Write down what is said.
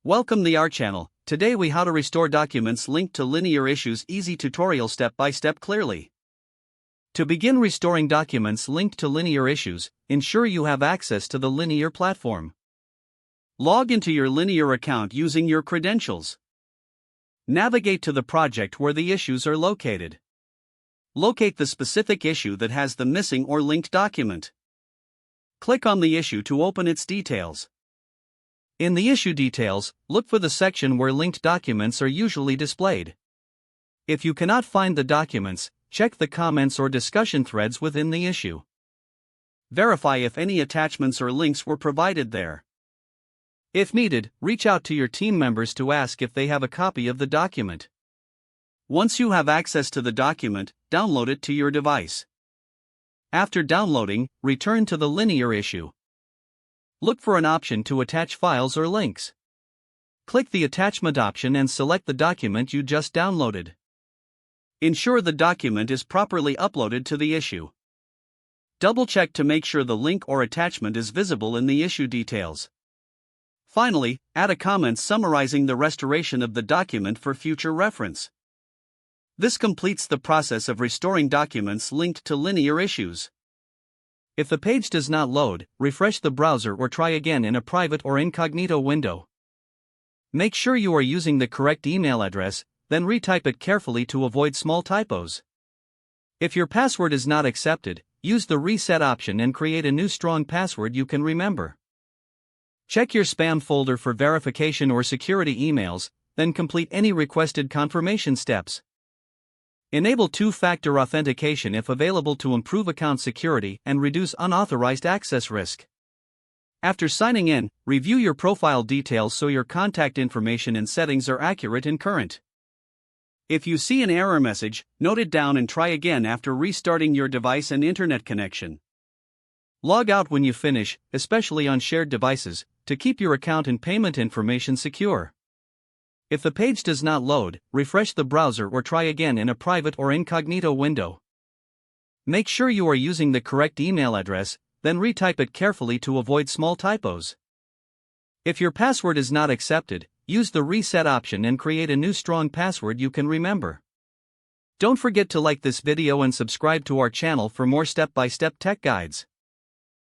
Welcome to our channel. Today we how to restore documents linked to linear issues easy tutorial step by step clearly. To begin restoring documents linked to linear issues, ensure you have access to the Linear platform. Log into your Linear account using your credentials. Navigate to the project where the issues are located. Locate the specific issue that has the missing or linked document. Click on the issue to open its details. In the issue details, look for the section where linked documents are usually displayed. If you cannot find the documents, check the comments or discussion threads within the issue. Verify if any attachments or links were provided there. If needed, reach out to your team members to ask if they have a copy of the document. Once you have access to the document, download it to your device. After downloading, return to the Linear issue. Look for an option to attach files or links. Click the attachment option and select the document you just downloaded. Ensure the document is properly uploaded to the issue. Double-check to make sure the link or attachment is visible in the issue details. Finally, add a comment summarizing the restoration of the document for future reference. This completes the process of restoring documents linked to linear issues. If the page does not load, refresh the browser or try again in a private or incognito window. Make sure you are using the correct email address, then retype it carefully to avoid small typos. If your password is not accepted, use the reset option and create a new strong password you can remember. Check your spam folder for verification or security emails, then complete any requested confirmation steps. Enable two-factor authentication if available to improve account security and reduce unauthorized access risk. After signing in, review your profile details so your contact information and settings are accurate and current. If you see an error message, note it down and try again after restarting your device and internet connection. Log out when you finish, especially on shared devices, to keep your account and payment information secure. If the page does not load, refresh the browser or try again in a private or incognito window. Make sure you are using the correct email address, then retype it carefully to avoid small typos. If your password is not accepted, use the reset option and create a new strong password you can remember. Don't forget to like this video and subscribe to our channel for more step-by-step tech guides.